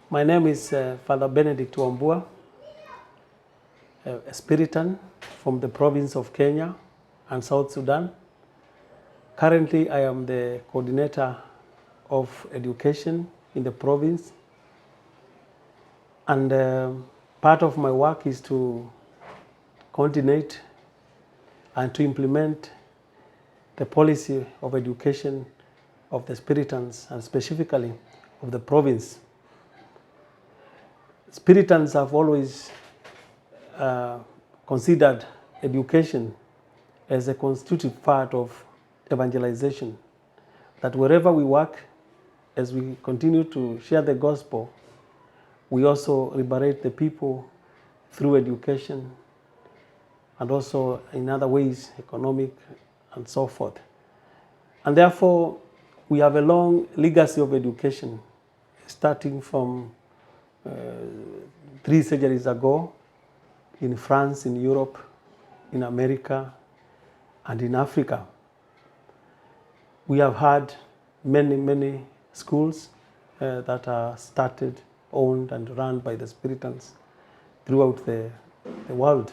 My name is Rev.Fr.Benedict Wambua, a Spiritan from the province of Kenya and South Sudan. Currently, I am the coordinator of education in the province, and part of my work is to coordinate and to implement the policy of education of the Spiritans, and specifically of the province. Spiritans have always considered education as a constitutive part of evangelization, that wherever we work, as we continue to share the gospel, we also liberate the people through education and also in other ways, economic and so forth. And therefore, we have a long legacy of education, starting from 3 centuries ago in France, in Europe, in America, and in Africa. We have had many schools that are started, owned, and run by the Spiritans throughout the world.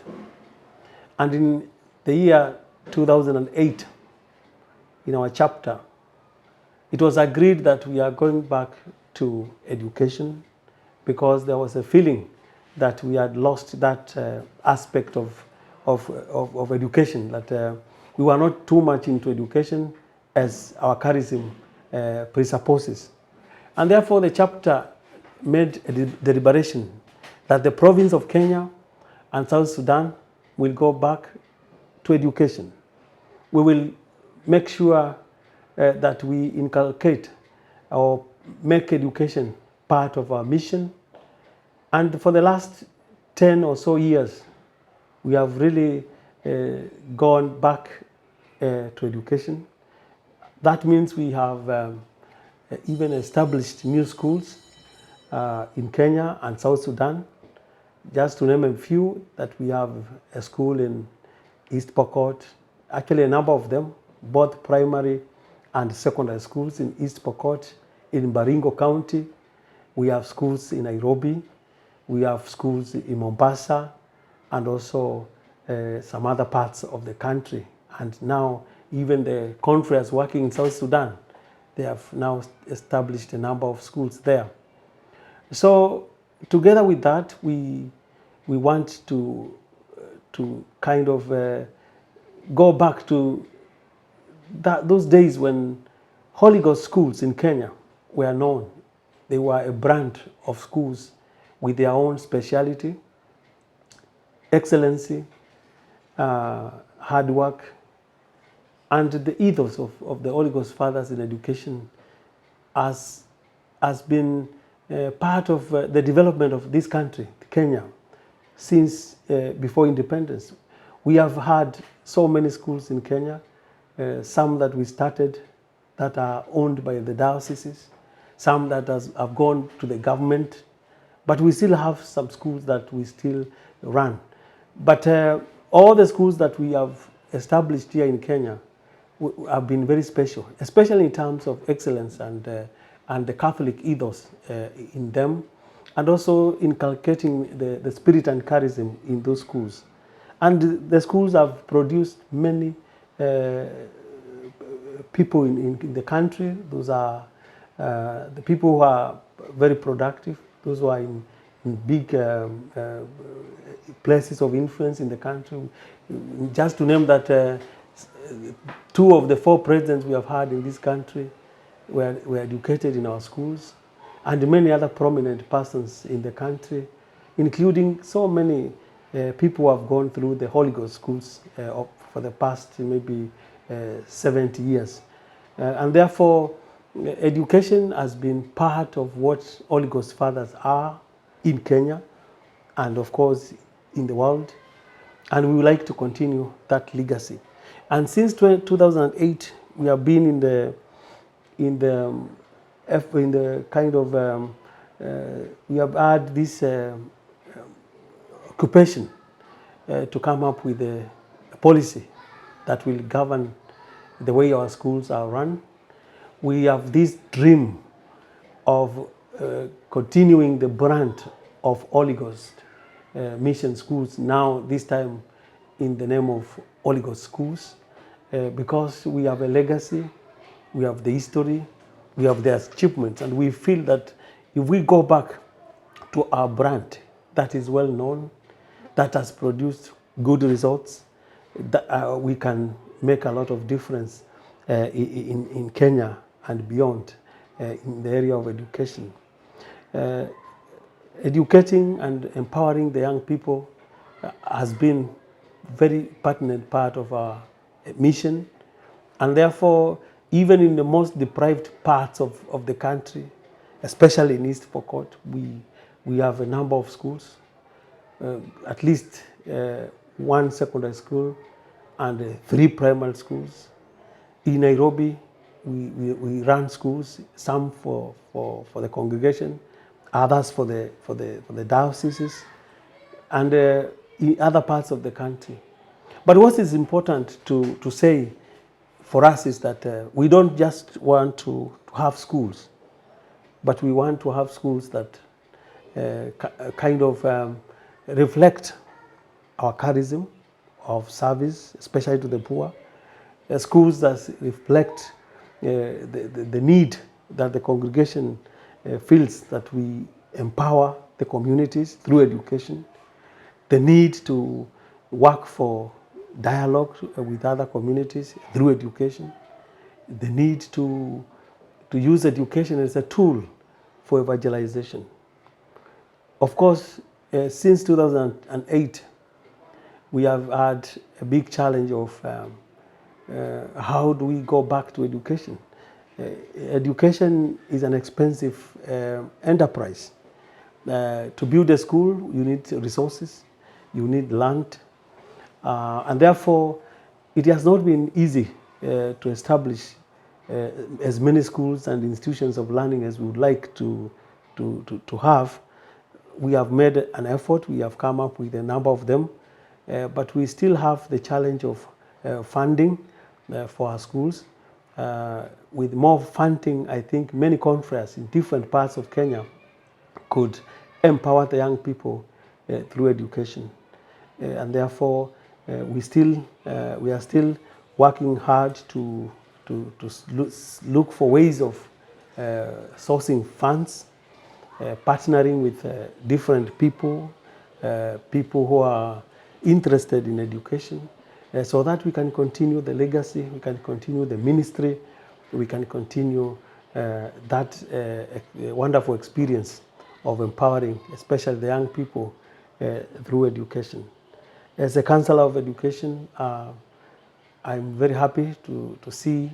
And in the year 2008, in our chapter, it was agreed that we are going back to education because there was a feeling that we had lost that aspect of education, that we were not too much into education as our charism presupposes. And therefore the chapter made a deliberation that the province of Kenya and South Sudan will go back to education. We will make sure that we inculcate or make education part of our mission. And for the last 10 or so years, we have really gone back to education. That means we have even established new schools in Kenya and South Sudan. Just to name a few, that we have a school in East Pokot, actually a number of them, both primary and secondary schools in East Pokot, in Baringo County. We have schools in Nairobi. We have schools in Mombasa, and also some other parts of the country. And now even the conference working in South Sudan, they have now established a number of schools there. So together with that, we want to kind of go back to those days when Holy Ghost schools in Kenya were known. They were a brand of schools with their own speciality, excellency, hard work, and the ethos of the Holy Ghost Fathers in education has been part of the development of this country, Kenya, since before independence. We have had so many schools in Kenya, some that we started that are owned by the dioceses, some that have gone to the government, but we still have some schools that we still run. But all the schools that we have established here in Kenya have been very special, especially in terms of excellence and the Catholic ethos in them, and also inculcating the spirit and charism in those schools. And the schools have produced many people in the country. Those are the people who are very productive, those who are in big places of influence in the country. Just to name that, 2 of the 4 presidents we have had in this country were educated in our schools, and many other prominent persons in the country, including so many people who have gone through the Holy Ghost schools for the past maybe 70 years. And therefore, education has been part of what Holy Ghost Fathers are in Kenya and of course in the world, and we would like to continue that legacy. And since 2008, we have been in the kind of we have had this occupation to come up with a policy that will govern the way our schools are run. We have this dream of continuing the brand of Holy Ghost mission schools, now this time in the name of Holy Ghost schools, because we have a legacy, we have the history, we have the achievements, and we feel that if we go back to our brand that is well known, that has produced good results, that we can make a lot of difference in Kenya and beyond in the area of education. Educating and empowering the young people has been very pertinent part of our mission, and therefore even in the most deprived parts of the country, especially in East Pokot, we have a number of schools, at least one secondary school and 3 primary schools. In Nairobi, we run schools, some for the congregation, others for the dioceses, and in other parts of the country. But what is important to say for us is that we don't just want to have schools, but we want to have schools that kind of reflect our charism of service, especially to the poor. Schools that reflect the need that the congregation feels that we empower the communities through education, the need to work for dialogue with other communities through education, the need to use education as a tool for evangelization. Of course, since 2008, we have had a big challenge of how do we go back to education? Education is an expensive enterprise. To build a school, you need resources, you need land, and therefore it has not been easy to establish as many schools and institutions of learning as we would like to have. We have made an effort, we have come up with a number of them, but we still have the challenge of funding for our schools. With more funding, I think many conferences in different parts of Kenya could empower the young people through education. And therefore, we are still working hard to look for ways of sourcing funds, partnering with different people, people who are interested in education, so that we can continue the legacy, we can continue the ministry, we can continue that wonderful experience of empowering, especially the young people, through education. As a counselor of education, I'm very happy to see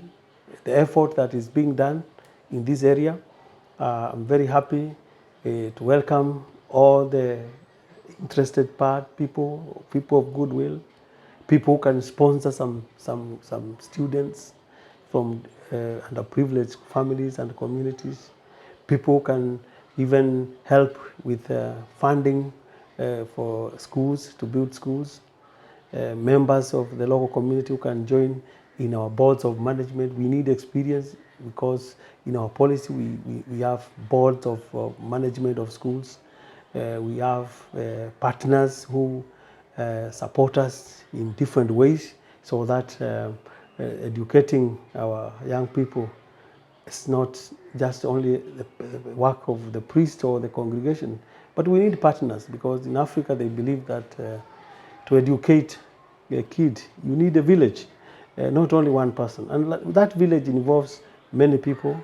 the effort that is being done in this area. I'm very happy to welcome all the interested people of goodwill, people who can sponsor some students from underprivileged families and communities, people who can even help with funding for schools, to build schools, members of the local community who can join in our boards of management. We need experience because in our policy we have boards of management of schools. We have partners who support us in different ways, so that educating our young people is not just only the work of the priest or the congregation, but we need partners, because in Africa they believe that to educate a kid, you need a village, not only one person. And that village involves many people.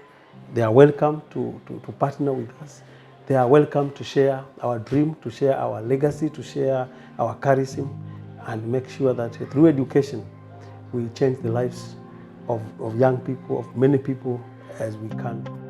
They are welcome to partner with us. They are welcome to share our dream, to share our legacy, to share our charism, and make sure that through education, we change the lives of young people, of many people as we can.